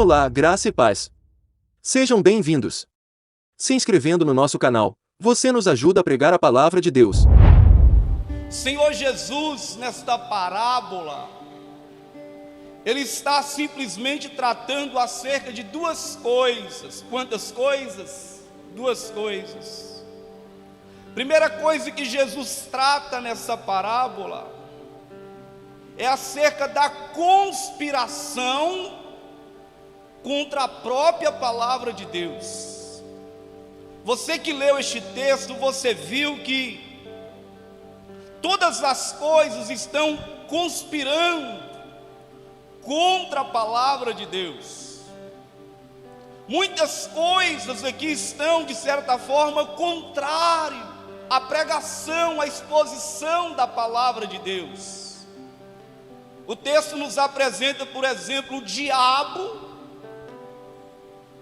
Olá, graça e paz. Sejam bem-vindos. Se inscrevendo no nosso canal, você nos ajuda a pregar a palavra de Deus. Senhor Jesus, nesta parábola, Ele está simplesmente tratando acerca de duas coisas. Quantas coisas? Duas coisas. Primeira coisa que Jesus trata nessa parábola é acerca da conspiração contra a própria palavra de Deus. Você que leu este texto, você viu que todas as coisas estão conspirando contra a palavra de Deus. Muitas coisas aqui estão, de certa forma, contrárias à pregação, à exposição da palavra de Deus. O texto nos apresenta, por exemplo, o diabo.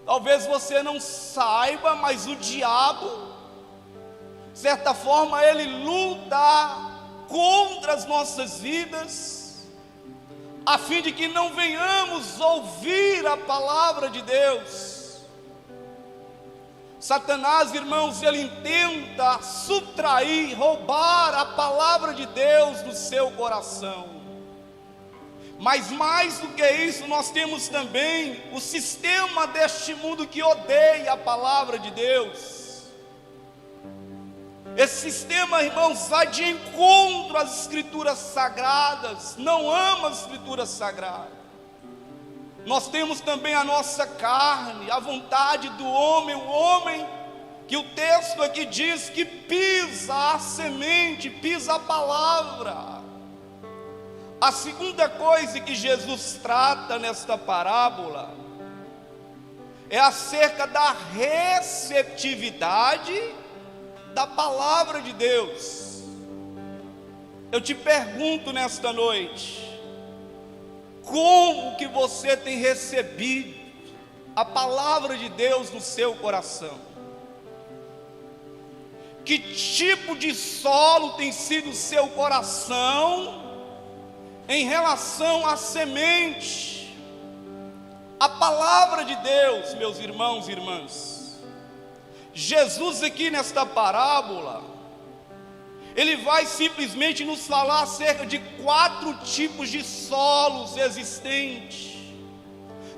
Talvez você não saiba, mas o diabo, de certa forma, ele luta contra as nossas vidas, a fim de que não venhamos ouvir a palavra de Deus. Satanás, irmãos, ele tenta subtrair, roubar a palavra de Deus do seu coração. Mas mais do que isso, nós temos também o sistema deste mundo que odeia a palavra de Deus. Esse sistema, irmãos, vai de encontro às escrituras sagradas, não ama as escrituras sagradas. Nós temos também a nossa carne, a vontade do homem, o homem que o texto aqui diz que pisa a semente, pisa a palavra. A segunda coisa que Jesus trata nesta parábola é acerca da receptividade da palavra de Deus. Eu te pergunto nesta noite, como que você tem recebido a palavra de Deus no seu coração? Que tipo de solo tem sido o seu coração em relação à semente, a palavra de Deus, meus irmãos e irmãs? Jesus aqui nesta parábola, ele vai simplesmente nos falar acerca de 4 tipos de solos existentes.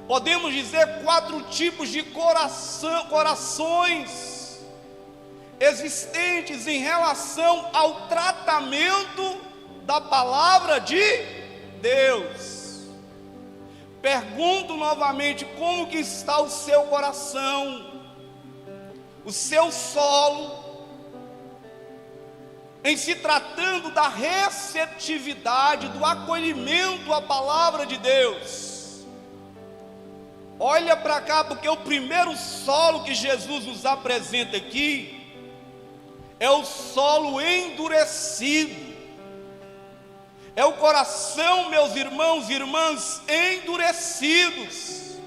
Podemos dizer 4 tipos de corações existentes em relação ao tratamento da palavra de Deus. Pergunto novamente, como que está o seu coração, o seu solo, em se tratando da receptividade, do acolhimento à palavra de Deus? Olha para cá, porque o primeiro solo que Jesus nos apresenta aqui é o solo endurecido. É o coração, meus irmãos e irmãs, endurecidos.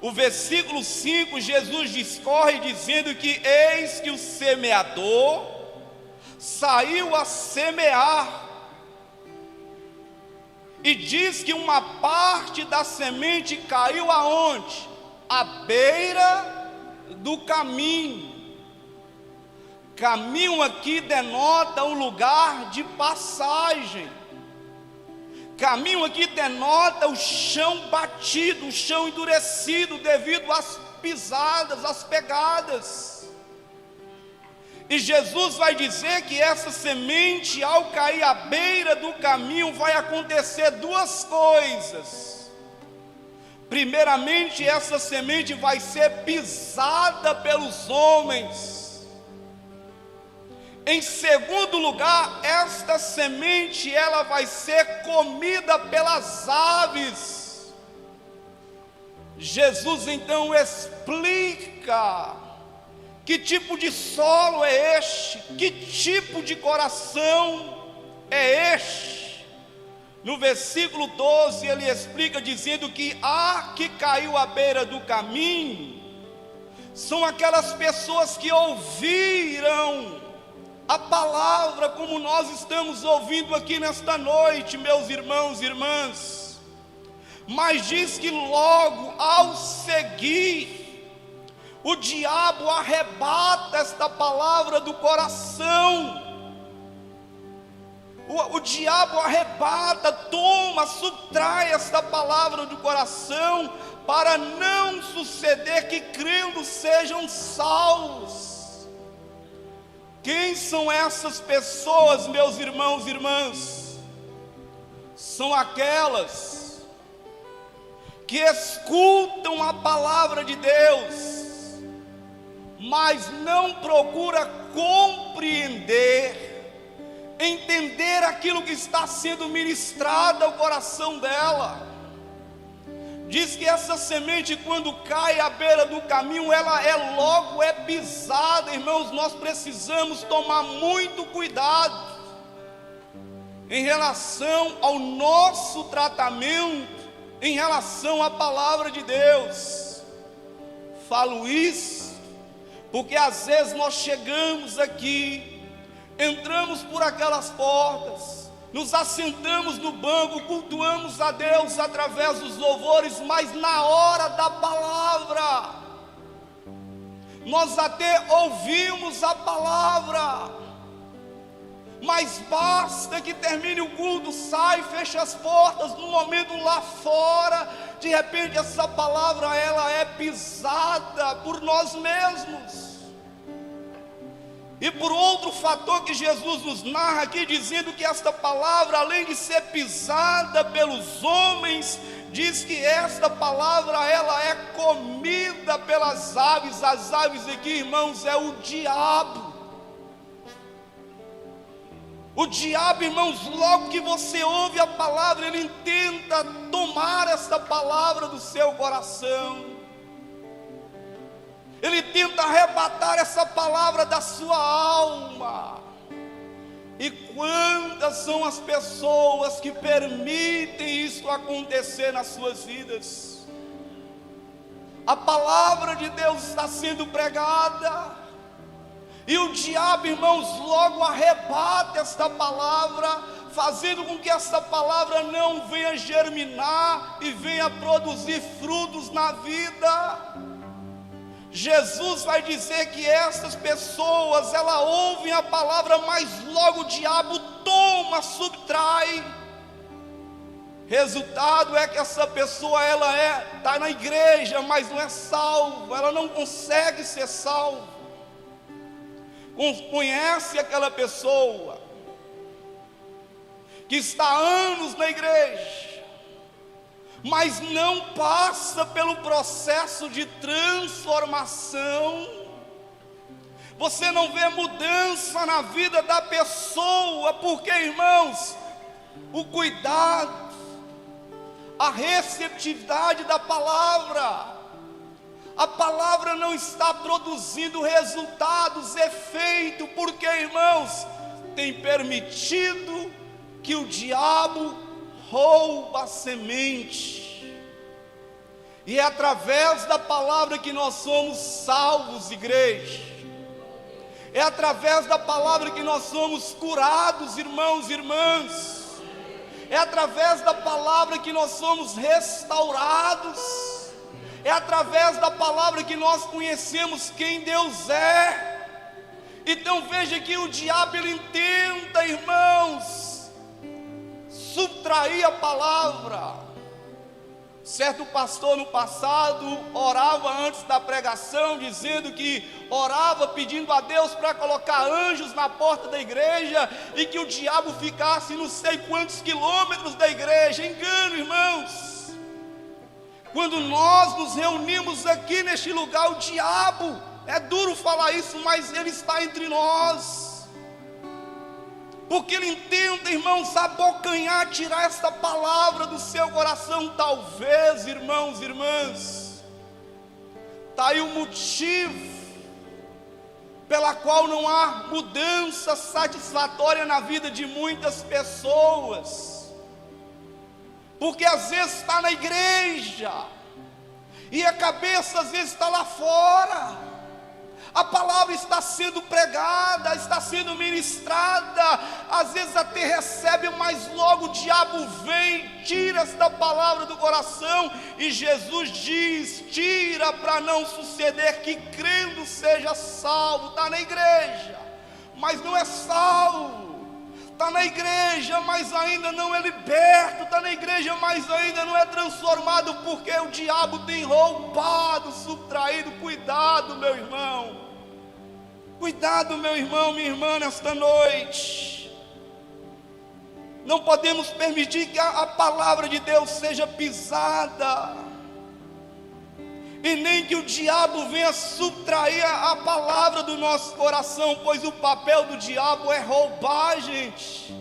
O versículo 5, Jesus discorre dizendo que eis que o semeador saiu a semear, e diz que uma parte da semente caiu aonde? À beira do caminho. Caminho aqui denota um lugar de passagem. Caminho aqui denota o chão batido, o chão endurecido devido às pisadas, às pegadas. E Jesus vai dizer que essa semente, ao cair à beira do caminho, vai acontecer 2 coisas. Primeiramente, essa semente vai ser pisada pelos homens. Em segundo lugar, esta semente, ela vai ser comida pelas aves. Jesus então explica que tipo de solo é este, que tipo de coração é este. No versículo 12 ele explica dizendo que a que caiu à beira do caminho são aquelas pessoas que ouviram a palavra como nós estamos ouvindo aqui nesta noite, meus irmãos e irmãs, Mas diz que logo ao seguir, o diabo arrebata esta palavra do coração. O diabo arrebata, toma, subtrai esta palavra do coração, para não suceder que crendo sejam salvos. Quem são essas pessoas, meus irmãos e irmãs? São aquelas que escutam a palavra de Deus, mas não procura compreender, entender aquilo que está sendo ministrado ao coração dela. Diz que essa semente, quando cai à beira do caminho, ela logo é pisada. Irmãos, nós precisamos tomar muito cuidado em relação ao nosso tratamento, em relação à palavra de Deus. Falo isso porque às vezes nós chegamos aqui, entramos por aquelas portas, nos assentamos no banco, cultuamos a Deus através dos louvores, mas na hora da palavra, nós até ouvimos a palavra, mas basta que termine o culto, sai, fecha as portas, no momento lá fora, de repente essa palavra ela é pisada por nós mesmos. E por outro fator que Jesus nos narra aqui, dizendo que esta palavra, além de ser pisada pelos homens, diz que esta palavra ela é comida pelas aves. As aves aqui, irmãos, é o diabo. O diabo, irmãos, logo que você ouve a palavra, ele tenta tomar esta palavra do seu coração. Ele tenta arrebatar essa palavra da sua alma. E quantas são as pessoas que permitem isso acontecer nas suas vidas? A palavra de Deus está sendo pregada, e o diabo, irmãos, logo arrebata esta palavra, fazendo com que essa palavra não venha germinar e venha produzir frutos na vida. Jesus vai dizer que essas pessoas, elas ouvem a palavra, mas logo o diabo toma, subtrai. Resultado é que essa pessoa, ela está na igreja, mas não é salva, ela não consegue ser salva. Conhece aquela pessoa que está há anos na igreja, mas não passa pelo processo de transformação. Você não vê mudança na vida da pessoa, porque, irmãos, o cuidado, a receptividade da palavra, a palavra não está produzindo resultados, efeito, porque, irmãos, tem permitido que o diabo rouba a semente. E é através da palavra que nós somos salvos, igreja. É através da palavra que nós somos curados, irmãos e irmãs. É através da palavra que nós somos restaurados. É através da palavra que nós conhecemos quem Deus é. Então veja que o diabo ele tenta, irmãos, subtrair a palavra. Certo pastor no passado orava antes da pregação, dizendo que orava pedindo a Deus para colocar anjos na porta da igreja e que o diabo ficasse não sei quantos quilômetros da igreja. Engano, irmãos. Quando nós nos reunimos aqui neste lugar, o diabo, é duro falar isso, mas ele está entre nós. Porque ele tenta, irmãos, abocanhar, tirar esta palavra do seu coração. Talvez, irmãos e irmãs, está aí o motivo pela qual não há mudança satisfatória na vida de muitas pessoas. Porque às vezes está na igreja e a cabeça às vezes está lá fora. A palavra está sendo pregada, está sendo ministrada, às vezes até recebe, mas logo o diabo vem, tira esta palavra do coração, e Jesus diz: tira para não suceder que crendo seja salvo. Está na igreja, mas não é salvo. Está na igreja, mas ainda não é liberto. Está na igreja, mas ainda não é transformado, porque o diabo tem roubado, subtraído. Cuidado, meu irmão. Cuidado, meu irmão, minha irmã, nesta noite. Não podemos permitir que a palavra de Deus seja pisada, e nem que o diabo venha subtrair a palavra do nosso coração, pois o papel do diabo é roubar, gente.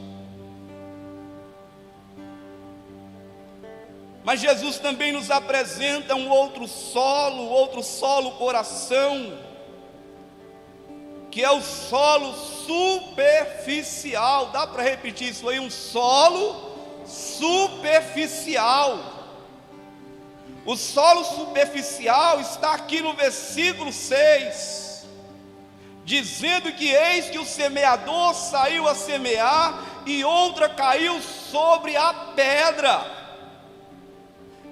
Mas Jesus também nos apresenta um outro solo coração, que é o solo superficial. Dá para repetir isso aí? Um solo superficial. O solo superficial está aqui no versículo 6, dizendo que eis que o semeador saiu a semear, e outra caiu sobre a pedra,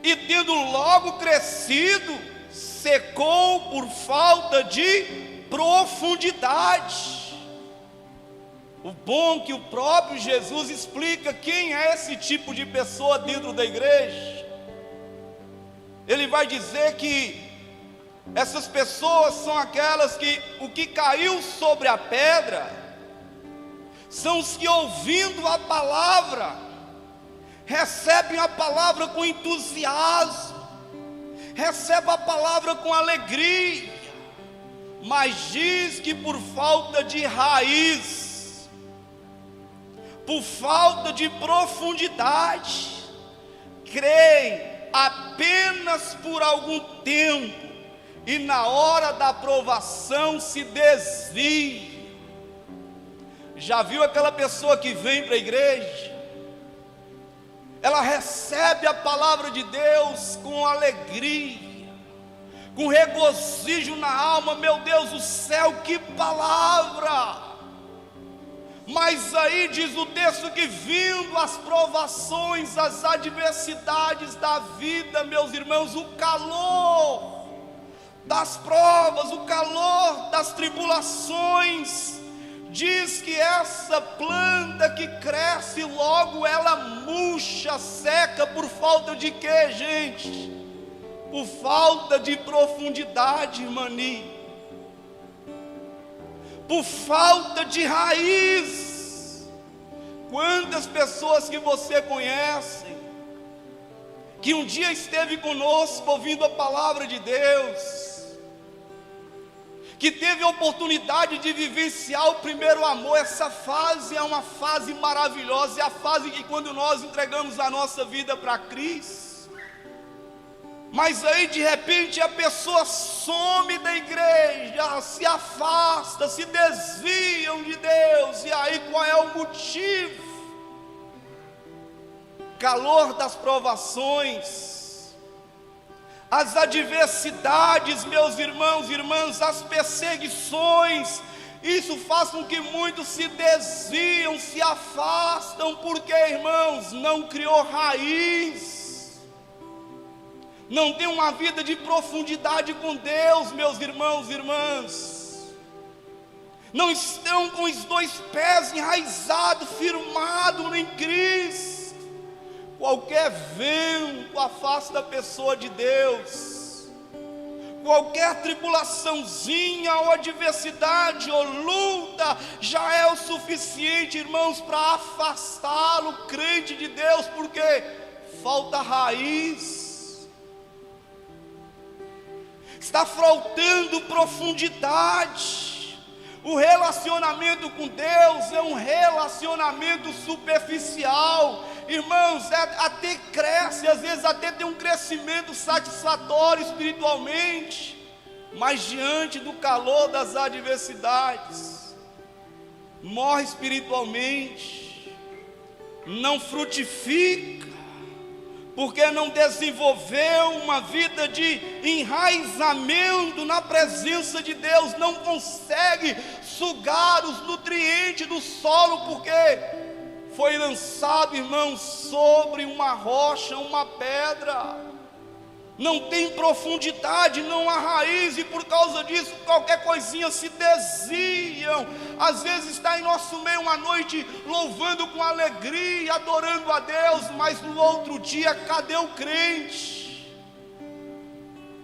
e tendo logo crescido, secou por falta de profundidade. O bom que o próprio Jesus explica quem é esse tipo de pessoa dentro da igreja. Ele vai dizer que essas pessoas são aquelas que o que caiu sobre a pedra são os que, ouvindo a palavra, recebem a palavra com entusiasmo, recebem a palavra com alegria, mas diz que por falta de raiz, por falta de profundidade, creem apenas por algum tempo, e na hora da aprovação se desviam. Já viu aquela pessoa que vem para a igreja? Ela recebe a palavra de Deus com alegria, com regozijo na alma. Meu Deus do céu, que palavra! Mas aí diz o texto que, vindo as provações, as adversidades da vida, meus irmãos, o calor das provas, o calor das tribulações, diz que essa planta que cresce, logo ela murcha, seca. Por falta de quê, gente? Por falta de profundidade, irmãos. Por falta de raiz. Quantas pessoas que você conhece, que um dia esteve conosco ouvindo a palavra de Deus, que teve a oportunidade de vivenciar o primeiro amor. Essa fase é uma fase maravilhosa, é a fase que, quando nós entregamos a nossa vida para Cristo, mas aí de repente a pessoa some da igreja, se afasta, se desviam de Deus. E aí qual é o motivo? Calor das provações, as adversidades, meus irmãos e irmãs, as perseguições. Isso faz com que muitos se desviam, se afastam, porque, irmãos, não criou raiz, não tem uma vida de profundidade com Deus, meus irmãos e irmãs. Não estão com os dois pés enraizados, firmados em Cristo. Qualquer vento afasta a pessoa de Deus. Qualquer tribulaçãozinha ou adversidade ou luta já é o suficiente, irmãos, para afastá-lo, o crente de Deus, porque falta raiz. Está faltando profundidade. O relacionamento com Deus é um relacionamento superficial. Irmãos, até cresce, às vezes até tem um crescimento satisfatório espiritualmente, mas diante do calor das adversidades, morre espiritualmente, não frutifica, porque não desenvolveu uma vida de enraizamento na presença de Deus, não consegue sugar os nutrientes do solo, porque foi lançado, irmãos, sobre uma rocha, uma pedra. Não tem profundidade, não há raiz, e por causa disso qualquer coisinha se desviam. Às vezes está em nosso meio uma noite louvando com alegria, adorando a Deus, mas no outro dia, cadê o crente?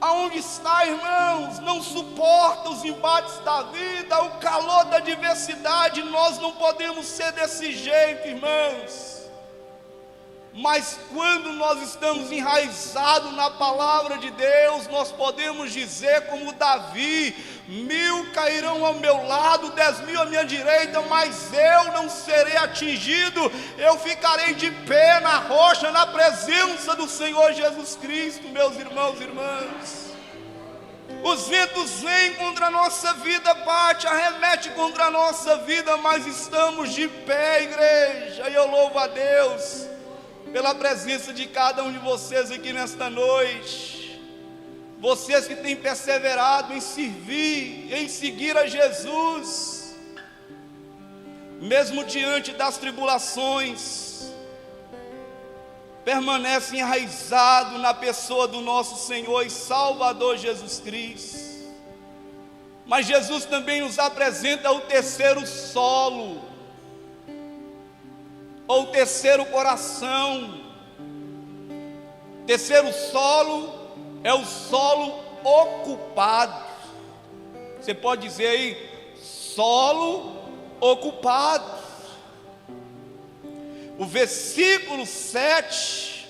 Aonde está, irmãos? Não suporta os embates da vida, o calor da adversidade. Nós não podemos ser desse jeito, irmãos. Mas quando nós estamos enraizados na palavra de Deus, nós podemos dizer como Davi: 1000 cairão ao meu lado, 10.000 à minha direita, mas eu não serei atingido. Eu ficarei de pé na rocha, na presença do Senhor Jesus Cristo. Meus irmãos e irmãs, os ventos vêm contra a nossa vida, bate, arremete contra a nossa vida, mas estamos de pé, igreja. E eu louvo a Deus pela presença de cada um de vocês aqui nesta noite. Vocês que têm perseverado em servir, em seguir a Jesus, mesmo diante das tribulações, permanecem enraizados na pessoa do nosso Senhor e Salvador Jesus Cristo. Mas Jesus também nos apresenta o terceiro solo, ou terceiro coração. Terceiro solo é o solo ocupado. Você pode dizer aí, solo ocupado. O versículo 7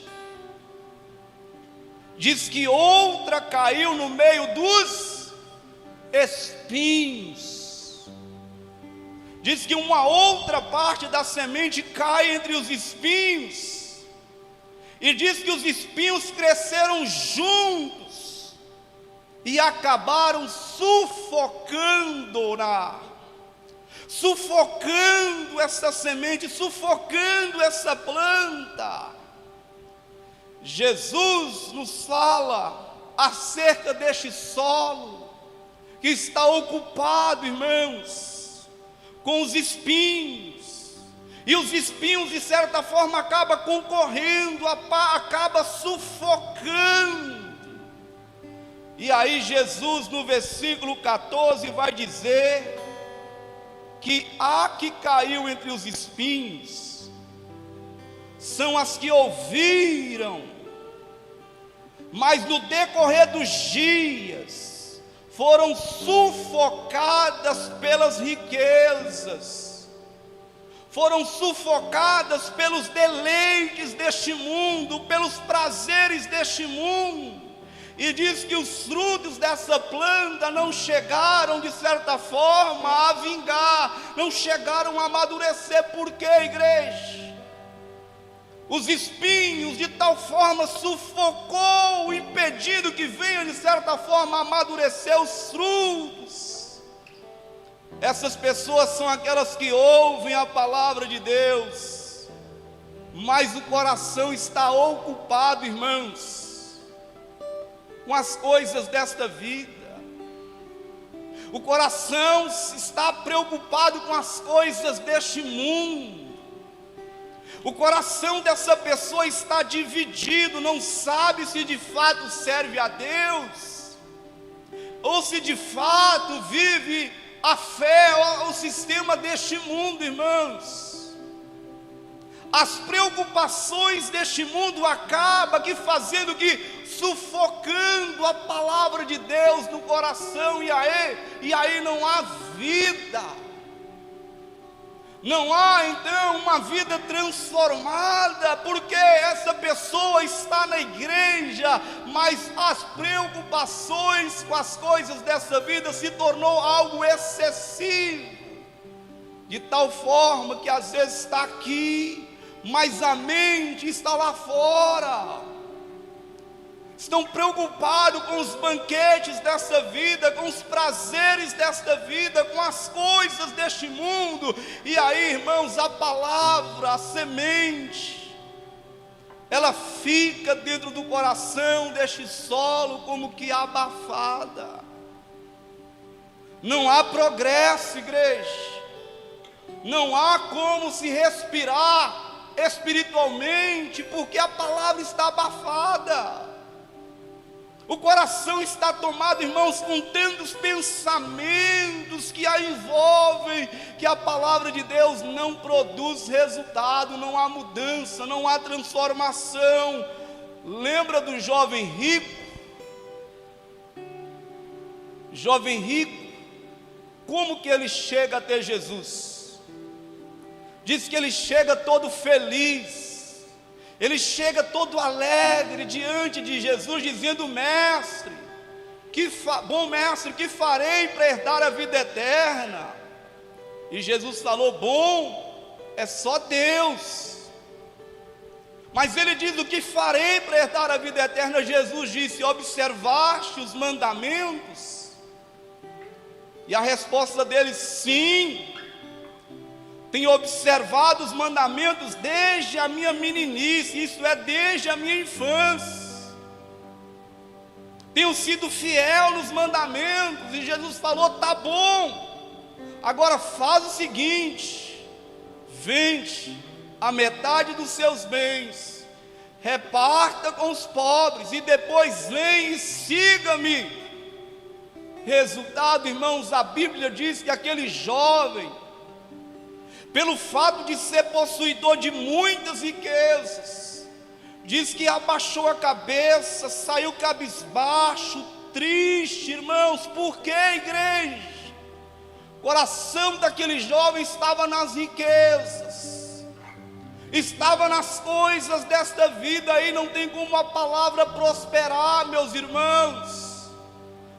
diz que outra caiu no meio dos espinhos. Diz que uma outra parte da semente cai entre os espinhos, e diz que os espinhos cresceram juntos e acabaram sufocando essa semente, sufocando essa planta. Jesus nos fala acerca deste solo que está ocupado, irmãos, com os espinhos, e os espinhos de certa forma acabam concorrendo, acaba sufocando. E aí Jesus no versículo 14 vai dizer que a que caiu entre os espinhos são as que ouviram, mas no decorrer dos dias foram sufocadas pelas riquezas, foram sufocadas pelos deleites deste mundo, pelos prazeres deste mundo. E diz que os frutos dessa planta não chegaram, de certa forma, a vingar, não chegaram a amadurecer. Por quê, igreja? Os espinhos de tal forma sufocou, impedindo que venham de certa forma amadurecer os frutos. Essas pessoas são aquelas que ouvem a palavra de Deus, mas o coração está ocupado, irmãos, com as coisas desta vida. O coração está preocupado com as coisas deste mundo. O coração dessa pessoa está dividido, não sabe se de fato serve a Deus, ou se de fato vive a fé, o sistema deste mundo, irmãos. As preocupações deste mundo acabam fazendo que sufocando a palavra de Deus no coração, e aí não há vida. Não há então uma vida transformada, porque essa pessoa está na igreja, mas as preocupações com as coisas dessa vida se tornou algo excessivo, de tal forma que às vezes está aqui, mas a mente está lá fora. Estão preocupados com os banquetes dessa vida, com os prazeres desta vida, com as coisas deste mundo. E aí, irmãos, a palavra, a semente, ela fica dentro do coração deste solo como que abafada. Não há progresso, igreja. Não há como se respirar espiritualmente, porque a palavra está abafada. O coração está tomado, irmãos, com tantos pensamentos que a envolvem, que a palavra de Deus não produz resultado, não há mudança, não há transformação. Lembra do jovem rico? Jovem rico, como que ele chega até Jesus? Diz que ele chega todo feliz. Ele chega todo alegre diante de Jesus, dizendo: mestre, bom mestre, que farei para herdar a vida eterna? E Jesus falou: bom, é só Deus. Mas ele diz: o que farei para herdar a vida eterna? Jesus disse: observaste os mandamentos? E a resposta dele: sim, tenho observado os mandamentos desde a minha meninice, isso é, desde a minha infância. Tenho sido fiel nos mandamentos. E Jesus falou: tá bom, agora faz o seguinte: vende a metade dos seus bens, reparta com os pobres, e depois vem e siga-me. Resultado, irmãos, a Bíblia diz que aquele jovem, pelo fato de ser possuidor de muitas riquezas, diz que abaixou a cabeça, saiu cabisbaixo, triste, irmãos. Por quê, igreja? O coração daquele jovem estava nas riquezas, estava nas coisas desta vida. Aí não tem como a palavra prosperar, meus irmãos.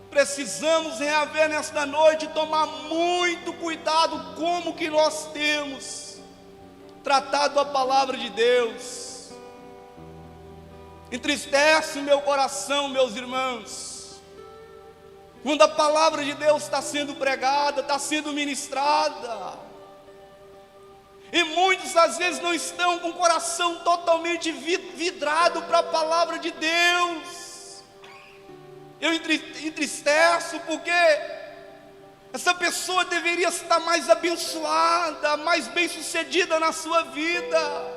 Precisamos reaver nesta noite, tomar muito cuidado como que nós temos tratado a palavra de Deus. Entristece o meu coração, meus irmãos, quando a palavra de Deus está sendo pregada, está sendo ministrada, e muitos às vezes não estão com o coração totalmente vidrado para a palavra de Deus. Eu entristeço porque essa pessoa deveria estar mais abençoada, mais bem-sucedida na sua vida.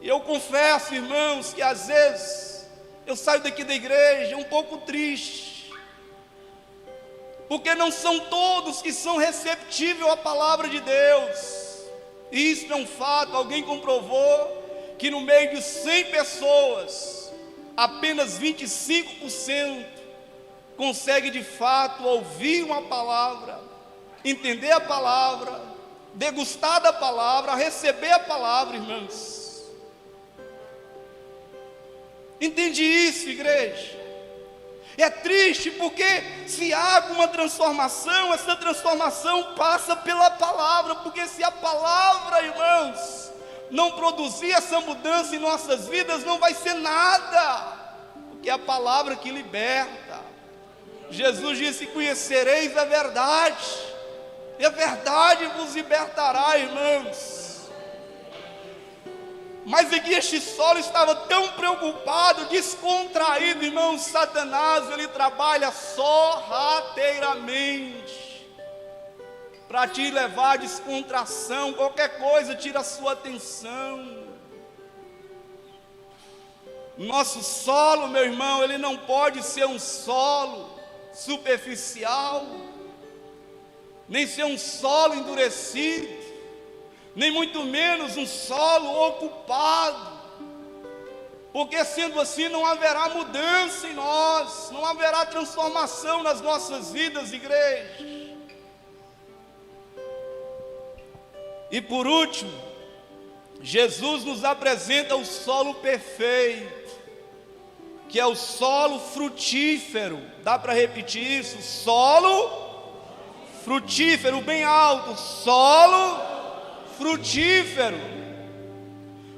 E eu confesso, irmãos, que às vezes eu saio daqui da igreja um pouco triste, porque não são todos que são receptíveis à palavra de Deus. E isso é um fato. Alguém comprovou que no meio de 100 pessoas, apenas 25% consegue de fato ouvir uma palavra, entender a palavra, degustar da palavra, receber a palavra, irmãos. Entende isso, igreja? É triste porque se há alguma transformação, essa transformação passa pela palavra, porque se a palavra, irmãos, não produzir essa mudança em nossas vidas, não vai ser nada, porque é a palavra que liberta. Jesus disse: conhecereis a verdade, e a verdade vos libertará, irmãos. Mas aqui este solo estava tão preocupado, descontraído, irmãos. Satanás, ele trabalha sorrateiramente para te levar à descontração. Qualquer coisa tira a sua atenção. Nosso solo, meu irmão, ele não pode ser um solo superficial, nem ser um solo endurecido, nem muito menos um solo ocupado, porque sendo assim não haverá mudança em nós, não haverá transformação nas nossas vidas, igreja. E por último, Jesus nos apresenta o solo perfeito, que é o solo frutífero. Dá para repetir isso? Solo frutífero, bem alto. Solo frutífero.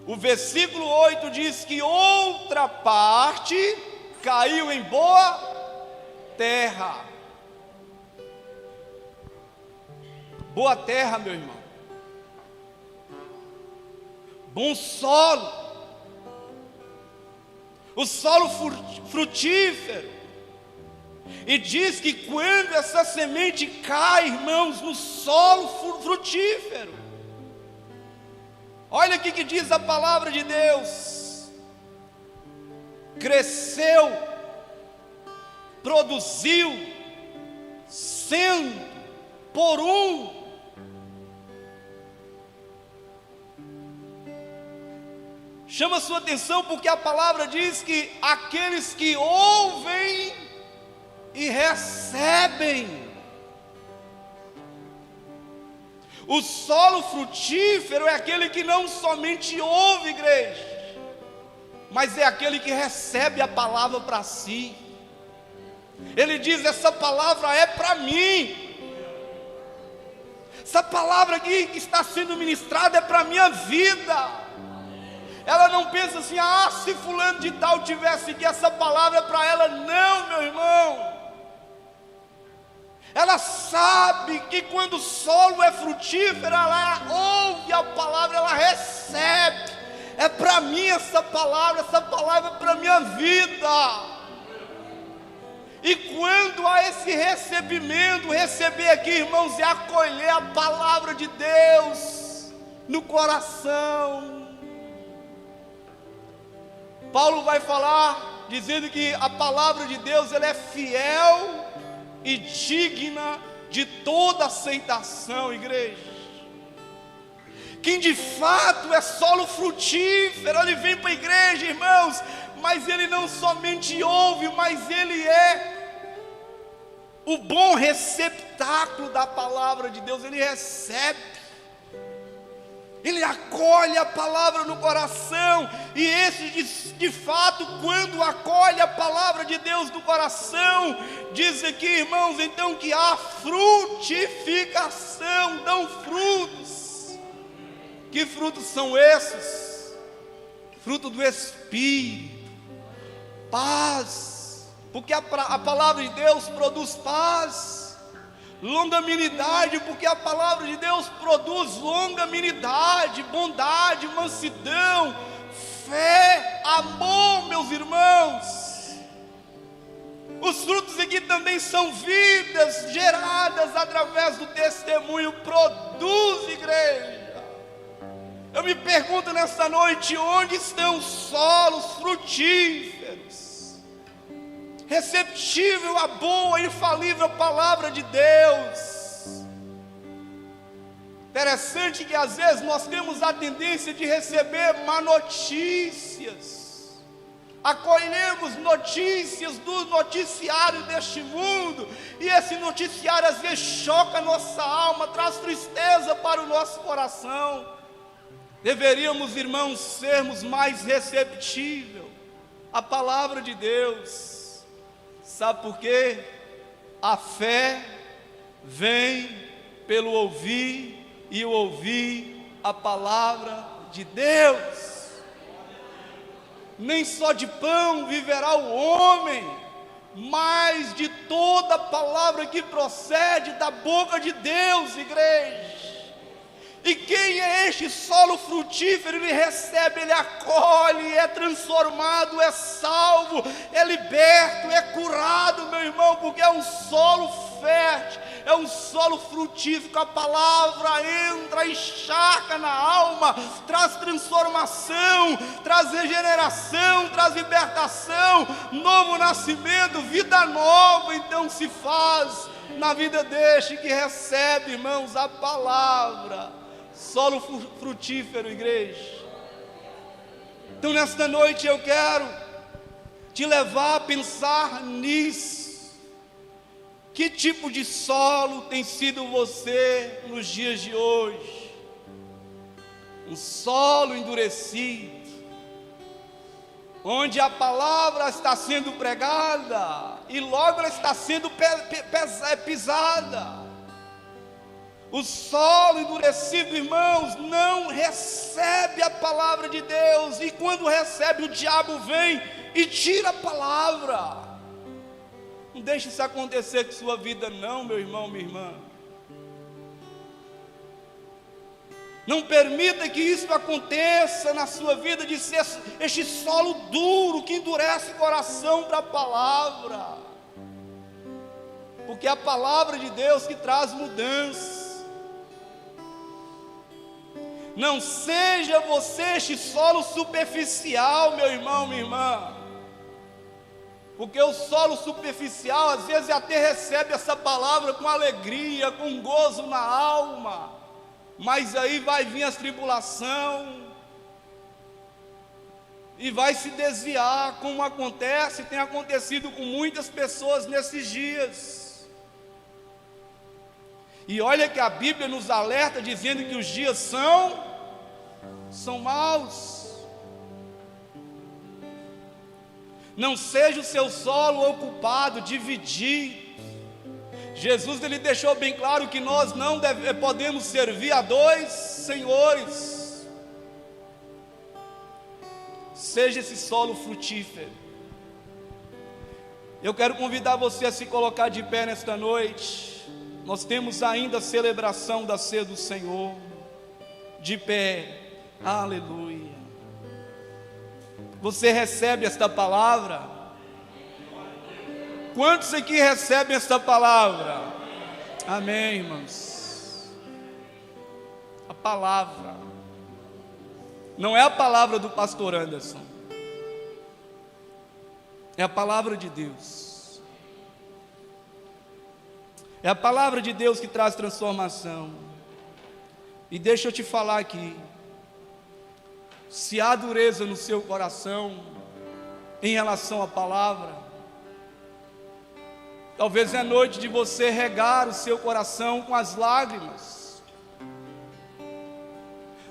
O versículo 8 diz que outra parte caiu em boa terra. Boa terra, meu irmão. Bom solo. O solo frutífero. E diz que quando essa semente cai, irmãos, no solo frutífero, Olha o que diz a palavra de Deus: cresceu, produziu, sendo por um. Chama a sua atenção porque a palavra diz que aqueles que ouvem e recebem. O solo frutífero é aquele que não somente ouve, igreja, mas é aquele que recebe a palavra para si. Ele diz: essa palavra é para mim, essa palavra aqui que está sendo ministrada é para a minha vida. Ela não pensa assim: ah, se fulano de tal tivesse aqui, essa palavra é para ela. Não, meu irmão. Ela sabe que quando o solo é frutífero, ela ouve a palavra, ela recebe. É para mim essa palavra é para a minha vida. E quando há esse recebimento, receber aqui, irmãos, é acolher a palavra de Deus no coração. Paulo vai falar, dizendo que a palavra de Deus, ela é fiel e digna de toda aceitação, igreja. Quem de fato é solo frutífero, ele vem para a igreja, irmãos, mas ele não somente ouve, mas ele é o bom receptáculo da palavra de Deus. Ele recebe, ele acolhe a palavra no coração. E esse de fato, quando acolhe a palavra de Deus no coração, diz aqui, irmãos, então que há frutificação, dão frutos. Que frutos são esses? Fruto do Espírito, paz, porque a palavra de Deus produz paz. Longanimidade, porque a palavra de Deus produz longanimidade, bondade, mansidão, fé, amor, meus irmãos. Os frutos aqui também são vidas geradas através do testemunho. Produz, igreja. Eu me pergunto nesta noite: onde estão os solos frutíferos, receptível à boa e infalível palavra de Deus? Interessante que às vezes nós temos a tendência de receber má notícias, acolhemos notícias do noticiário deste mundo, e esse noticiário às vezes choca a nossa alma, traz tristeza para o nosso coração. Deveríamos, irmãos, sermos mais receptíveis à palavra de Deus. Sabe por quê? A fé vem pelo ouvir, e o ouvir a palavra de Deus. Nem só de pão viverá o homem, mas de toda palavra que procede da boca de Deus, igreja. E quem é este solo frutífero? Ele recebe, ele acolhe, é transformado, é salvo, é liberto, é curado, meu irmão, porque é um solo fértil, é um solo frutífero. A palavra entra, encharca na alma, traz transformação, traz regeneração, traz libertação, novo nascimento, vida nova. Então se faz na vida deste que recebe, irmãos, a palavra. Solo frutífero, igreja. Então nesta noite eu quero te levar a pensar nisso. Que tipo de solo tem sido você nos dias de hoje? Um solo endurecido, onde a palavra está sendo pregada e logo ela está sendo pisada. O solo endurecido, irmãos, não recebe a palavra de Deus, e quando recebe, o diabo vem e tira a palavra. Não deixe isso acontecer com sua vida não, meu irmão, minha irmã. Não permita que isso aconteça na sua vida, de ser este solo duro que endurece o coração para a palavra. Porque é a palavra de Deus que traz mudança. Não seja você este solo superficial, meu irmão, minha irmã. Porque o solo superficial, às vezes, até recebe essa palavra com alegria, com gozo na alma. Mas aí vai vir a tribulação e vai se desviar, como acontece, tem acontecido com muitas pessoas nesses dias. E olha que a Bíblia nos alerta dizendo que os dias são maus. Não seja o seu solo ocupado, dividido. Jesus ele deixou bem claro que nós não podemos servir a dois senhores. Seja esse solo frutífero. Eu quero convidar você a se colocar de pé nesta noite. Nós temos ainda a celebração da ceia do Senhor. De pé, aleluia. Você recebe esta palavra? Quantos aqui recebem esta palavra? Amém, irmãos. A palavra não é a palavra do pastor Anderson, é a palavra de Deus. É a palavra de Deus que traz transformação. E deixa eu te falar aqui, se há dureza no seu coração em relação à palavra, talvez é noite de você regar o seu coração com as lágrimas.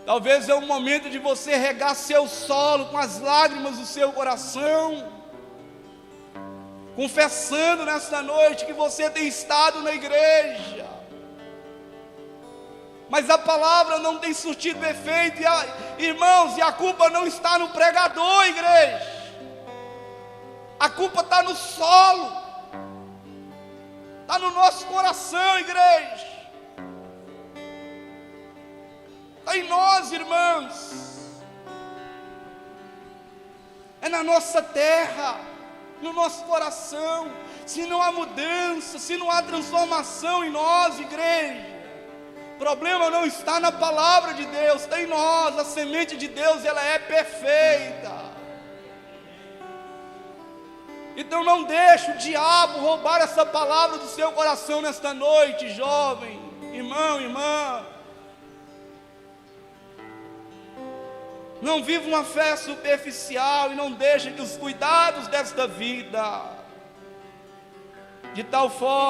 Talvez é o momento de você regar seu solo com as lágrimas do seu coração, confessando nesta noite que você tem estado na igreja, mas a palavra não tem surtido efeito, irmãos, e a culpa não está no pregador, igreja, a culpa está no solo, está no nosso coração, igreja, está em nós, irmãos, é na nossa terra, no nosso coração. Se não há mudança, se não há transformação em nós, igreja, o problema não está na palavra de Deus, está em nós. A semente de Deus, ela é perfeita. Então não deixe o diabo roubar essa palavra do seu coração nesta noite, jovem, irmão, irmã. Não viva uma fé superficial e não deixe que os cuidados desta vida, de tal forma,